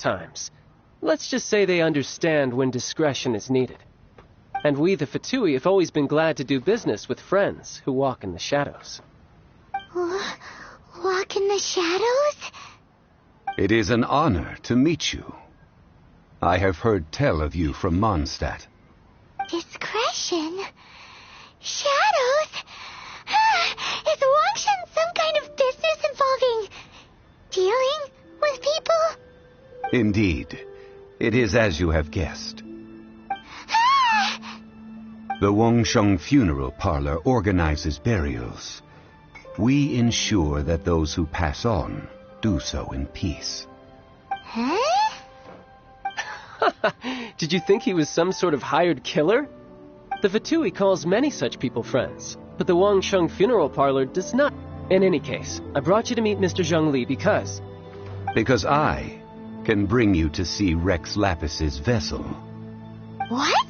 times. Let's just say they understand when discretion is needed. And we, the Fatui, have always been glad to do business with friends who walk in the shadows. Walk in the shadows? It is an honor to meet you. I have heard tell of you from Mondstadt. Discretion? Shadows? Is Wangshan some kind of business involving dealing with people? Indeed. It is as you have guessed. The Wangsheng Funeral Parlor organizes burials. We ensure that those who pass on do so in peace. Huh? Did you think he was some sort of hired killer? The Fatui calls many such people friends, but the Wangsheng Funeral Parlor does not. In any case, I brought you to meet Mr. Zheng Li because... Because I can bring you to see Rex Lapis's vessel. What?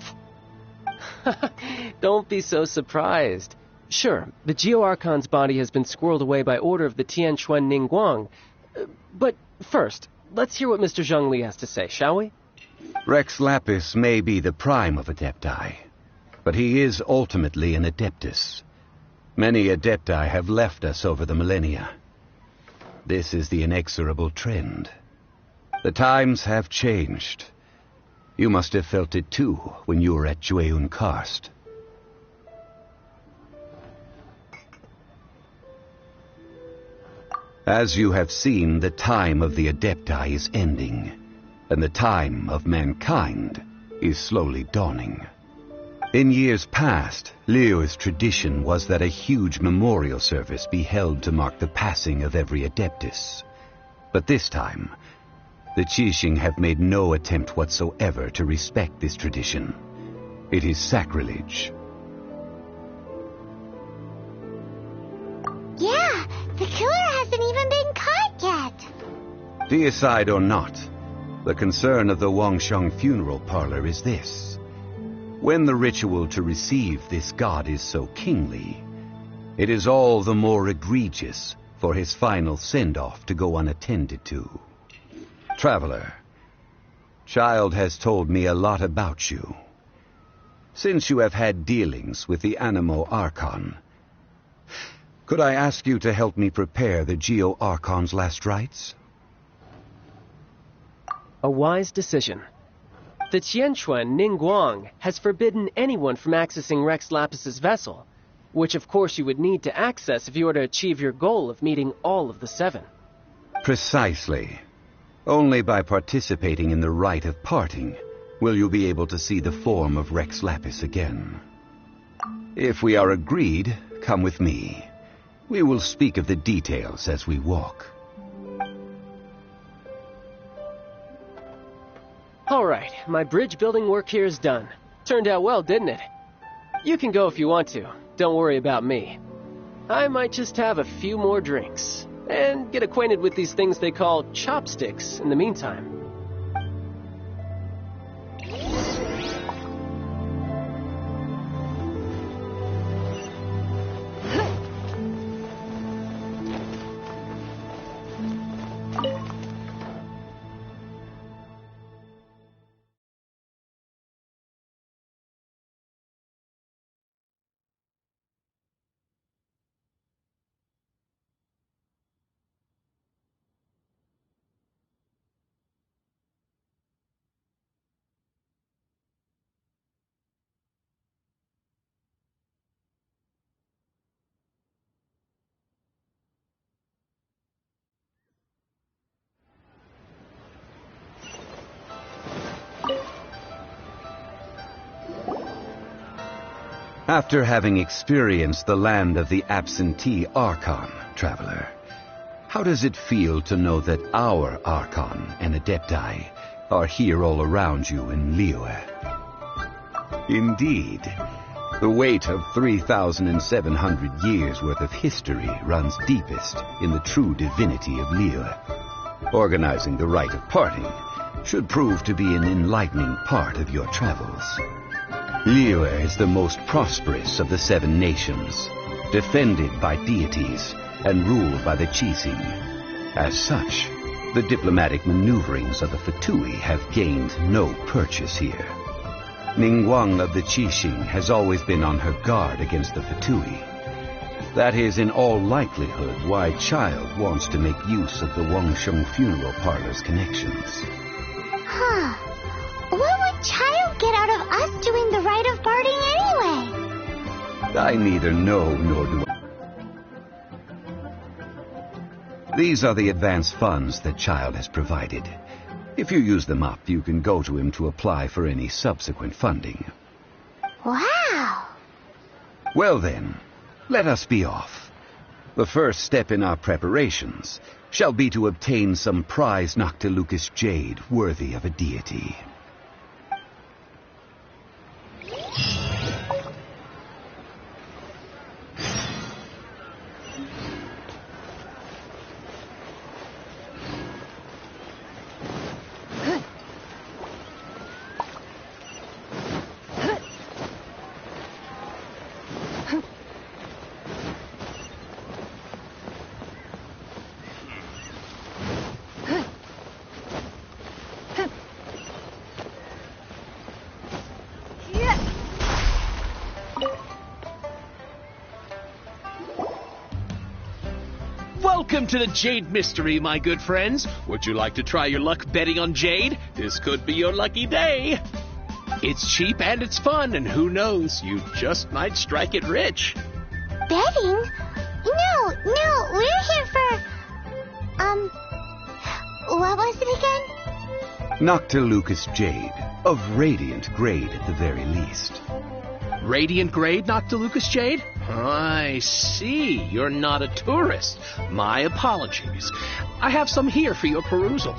Don't be so surprised. Sure, the Geo-Archon's body has been squirreled away by order of the Tianquan Ningguang. But first, let's hear what Mr. Zheng Li has to say, shall we? Rex Lapis may be the prime of Adepti, but he is ultimately an Adeptus. Many Adepti have left us over the millennia. This is the inexorable trend. The times have changed. You must have felt it too when you were at Jueyun Karst. As you have seen, the time of the Adepti is ending, and the time of mankind is slowly dawning. In years past, Liyue's tradition was that a huge memorial service be held to mark the passing of every Adeptus. But this time, the Qixing have made no attempt whatsoever to respect this tradition. It is sacrilege. Yeah, the killer hasn't even been caught yet. Deicide or not, the concern of the Wangsheng Funeral Parlor is this. When the ritual to receive this god is so kingly, it is all the more egregious for his final send-off to go unattended to. Traveler, Child has told me a lot about you. Since you have had dealings with the Animo Archon, could I ask you to help me prepare the Geo-Archon's last rites? A wise decision. The Tianquan Ningguang has forbidden anyone from accessing Rex Lapis's vessel, which of course you would need to access if you were to achieve your goal of meeting all of the 7. Precisely. Only by participating in the rite of parting will you be able to see the form of Rex Lapis again. If we are agreed, come with me. We will speak of the details as we walk. All right, my bridge building work here is done. Turned out well, didn't it? You can go if you want to. Don't worry about me. I might just have a few more drinks and get acquainted with these things they call chopsticks in the meantime. After having experienced the land of the absentee Archon, Traveler, how does it feel to know that our Archon and Adepti are here all around you in Liyue? Indeed, the weight of 3,700 years' worth of history runs deepest in the true divinity of Liyue. Organizing the rite of parting should prove to be an enlightening part of your travels. Liyue is the most prosperous of the 7 nations, defended by deities and ruled by the Qixing. As such, The diplomatic maneuverings of the Fatui have gained no purchase here. Ningguang of the Qixing has always been on her guard against the Fatui. That is in all likelihood why Child wants to make use of the Wangsheng funeral parlor's connections. Huh. What would Child get out of us doing the rite of parting anyway? I neither know nor do I. These are the advance funds that Child has provided. If you use them up, you can go to him to apply for any subsequent funding. Wow. Well then, let us be off. The first step in our preparations shall be to obtain some prize Noctilucous jade worthy of a deity. Welcome to the Jade Mystery, my good friends. Would you like to try your luck betting on Jade? This could be your lucky day. It's cheap and it's fun, and who knows, you just might strike it rich. Betting? No, we're here for... what was it again? Noctilucous jade, of radiant grade at the very least. Radiant grade, Noctilucous jade? I see. You're not a tourist. My apologies. I have some here for your perusal.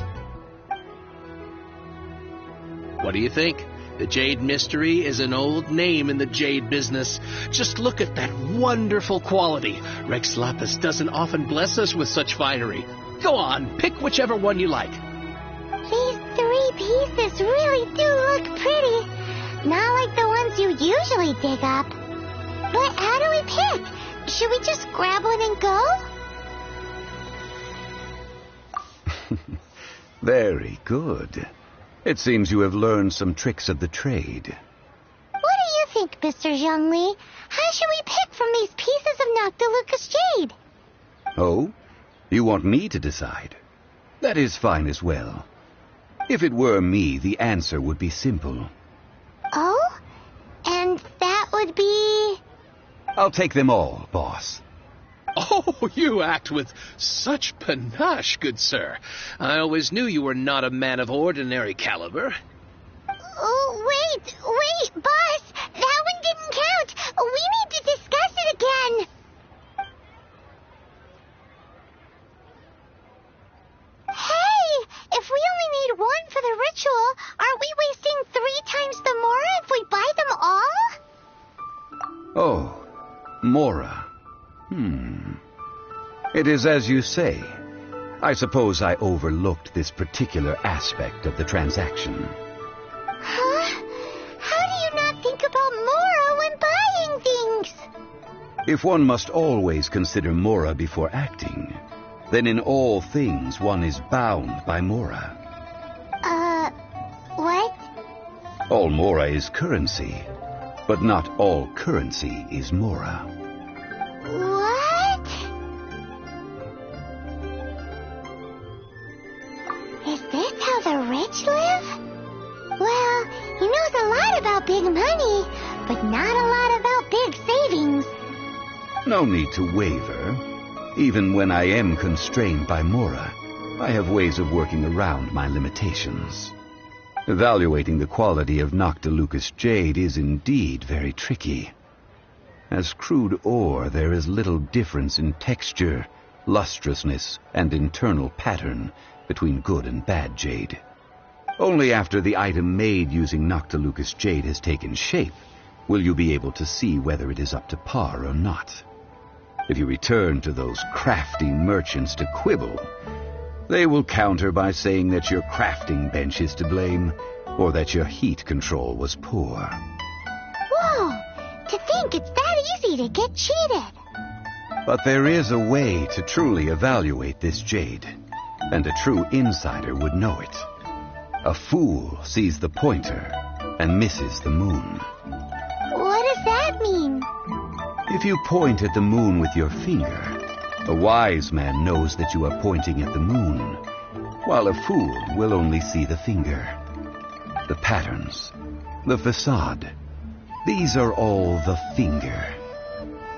What do you think? The Jade Mystery is an old name in the jade business. Just look at that wonderful quality. Rex Lapis doesn't often bless us with such finery. Go on, pick whichever one you like. These 3 pieces really do look pretty. Not like the ones you usually dig up. But how do we pick? Should we just grab one and go? Very good. It seems you have learned some tricks of the trade. What do you think, Mr. Zhongli? How should we pick from these pieces of Noctilucous jade? Oh? You want me to decide? That is fine as well. If it were me, the answer would be simple. Oh? And that would be... I'll take them all, boss. Oh, you act with such panache, good sir. I always knew you were not a man of ordinary caliber. Oh, wait, boss! That one didn't count! We need to discuss it again! Hey! If we only need one for the ritual, aren't we wasting 3 times the Mora if we buy them all? Oh, Mora. It is as you say. I suppose I overlooked this particular aspect of the transaction. Huh? How do you not think about Mora when buying things? If one must always consider Mora before acting, then in all things one is bound by Mora. What? All Mora is currency, but not all currency is Mora. What? Is this how the rich live? Well, he knows a lot about big money, but not a lot about big savings. No need to waver. Even when I am constrained by Mora, I have ways of working around my limitations. Evaluating the quality of Noctilucous jade is indeed very tricky. As crude ore, there is little difference in texture, lustrousness, and internal pattern between good and bad jade. Only after the item made using Noctilucous jade has taken shape will you be able to see whether it is up to par or not. If you return to those crafty merchants to quibble, they will counter by saying that your crafting bench is to blame, or that your heat control was poor. Whoa! To think it's that easy to get cheated. But there is a way to truly evaluate this jade. and a true insider would know it. A fool sees the pointer and misses the moon. What does that mean? If you point at the moon with your finger, a wise man knows that you are pointing at the moon, while a fool will only see the finger. The patterns, the facade, these are all the finger.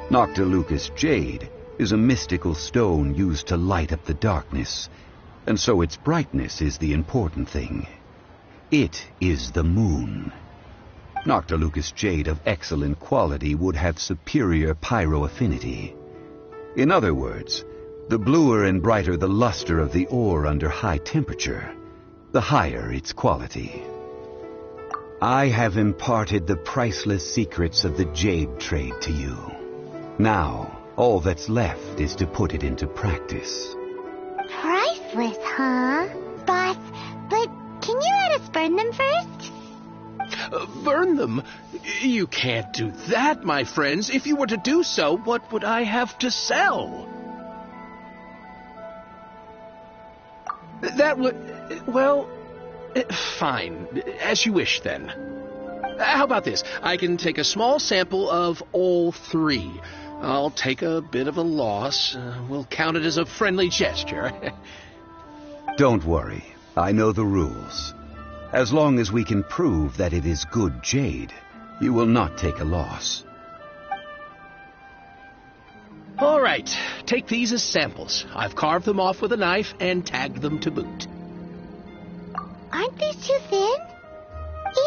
Noctilucous jade is a mystical stone used to light up the darkness, and so its brightness is the important thing. It is the moon. Noctilucous jade of excellent quality would have superior pyro-affinity. In other words, the bluer and brighter the luster of the ore under high temperature, the higher its quality. I have imparted the priceless secrets of the jade trade to you. Now, all that's left is to put it into practice. Priceless, huh? Boss, but can you let us burn them first? Burn them? You can't do that, my friends. If you were to do so, what would I have to sell? That would... well... fine. As you wish, then. How about this? I can take a small sample of all three. I'll take a bit of a loss. We'll count it as a friendly gesture. Don't worry. I know the rules. As long as we can prove that it is good jade, you will not take a loss. All right. Take these as samples. I've carved them off with a knife and tagged them to boot. Aren't these too thin?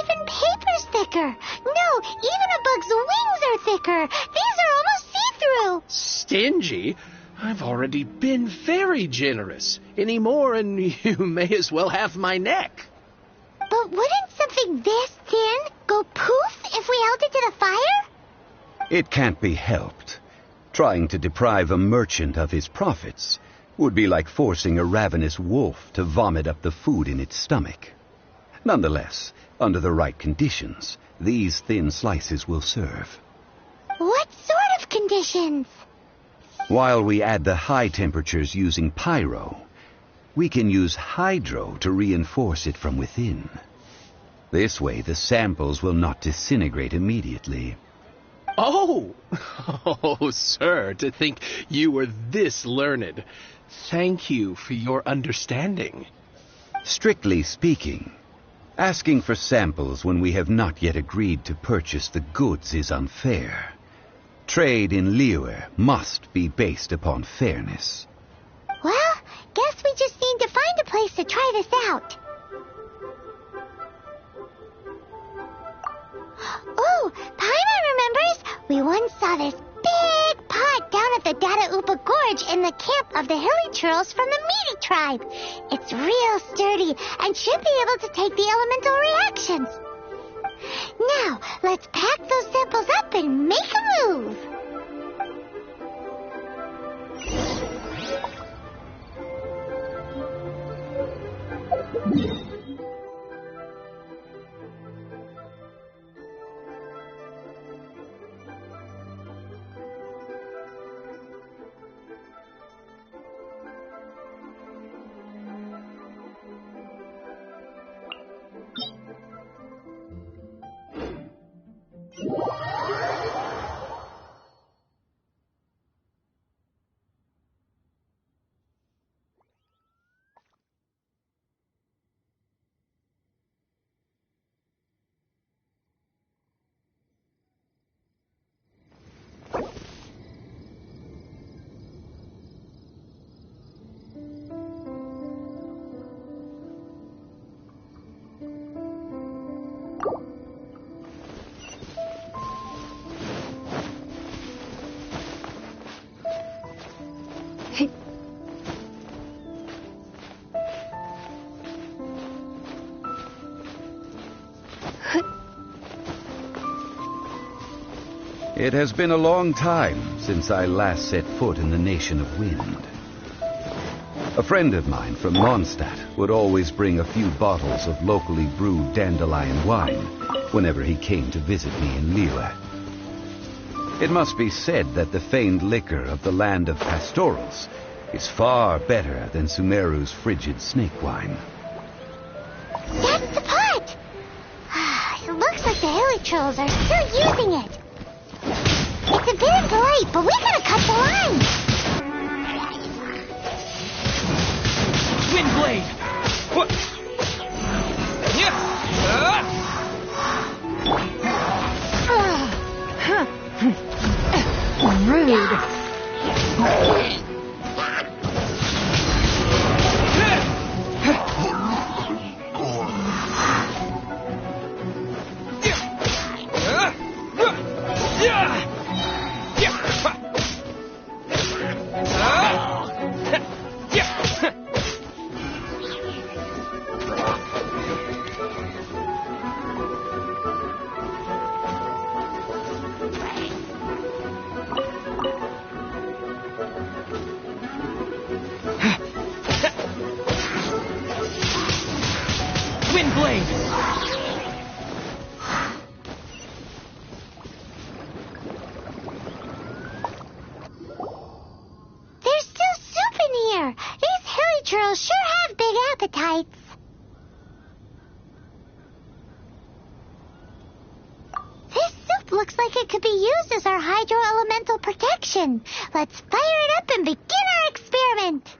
Even paper's thicker. No, even a bug's wings are thicker. These are almost see-through. Stingy? I've already been very generous. Any more and you may as well have my neck. But wouldn't something this thin go poof if we held it to the fire? It can't be helped. Trying to deprive a merchant of his profits would be like forcing a ravenous wolf to vomit up the food in its stomach. Nonetheless, under the right conditions, these thin slices will serve. What sort of conditions? While we add the high temperatures using pyro, we can use hydro to reinforce it from within. This way, the samples will not disintegrate immediately. Oh, sir, to think you were this learned. Thank you for your understanding. Strictly speaking, asking for samples when we have not yet agreed to purchase the goods is unfair. Trade in Liyue must be based upon fairness. Well, guess we just need to find a place to try this out. Oh, Paimon remembers we once saw this big pot down at the Dada Upa Gorge in the camp of the Hilly Churls from the Meaty tribe. It's real sturdy and should be able to take the elemental reactions. Now, let's pack those samples up and make a move. It has been a long time since I last set foot in the Nation of Wind. A friend of mine from Mondstadt would always bring a few bottles of locally brewed dandelion wine whenever he came to visit me in Liyue. It must be said that the famed liquor of the land of pastorals is far better than Sumeru's frigid snake wine. That's the pot! It looks like the hilly trolls are still using it. It's a bit impolite, but we gotta cut the line. Windblade! What? Rude. Windblade! There's still soup in here. These hilly trolls sure have big appetites. This soup looks like it could be used as our hydro-elemental protection. Let's fire it up and begin our experiment.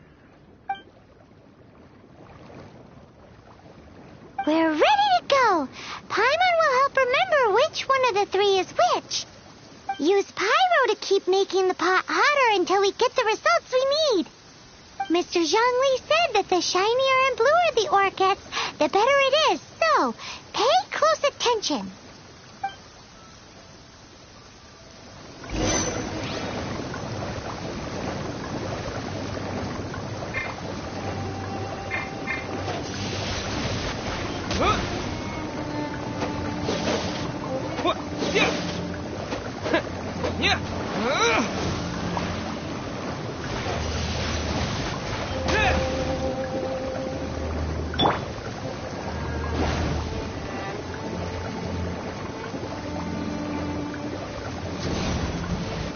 We're ready to go. Paimon will help remember which one of the three is which. Use pyro to keep making the pot hotter until we get the results we need. Mr. Zhongli said that the shinier and bluer the ore gets, the better it is. So, pay close attention.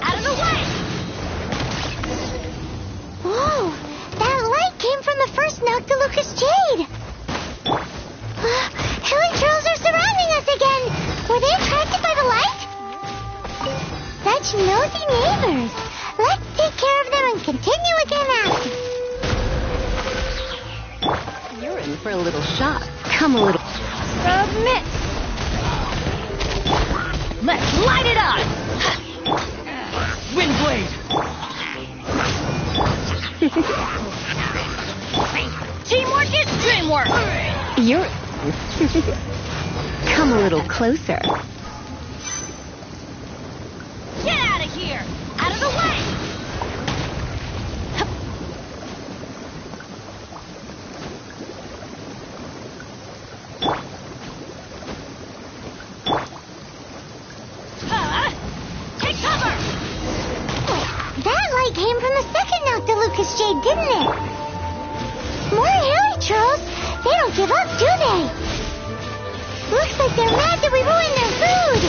Out of the way! Whoa! That light came from the first Noctilucous Jade! Hilly trolls are surrounding us again! Were they attracted by the light? Such nosy neighbors! Let's take care of them and continue again after. You're in for a little shock. Come a little. Submit! Let's light it up! Windblade! Teamwork is dreamwork! You're... Come a little closer. Get out of here! Out of the way! Take cover! That light came from the second Noctilucous Jade, didn't it? More hilly trolls! They don't give up, do they? Looks like they're mad that we ruined their food!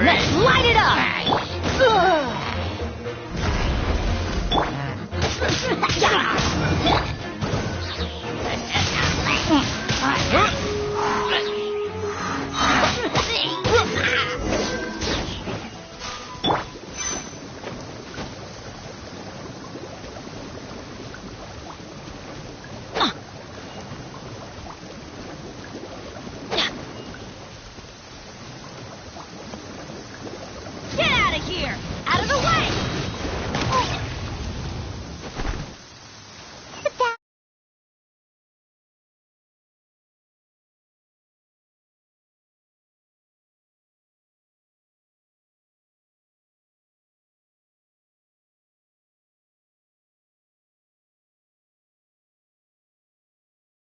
Let's light it up!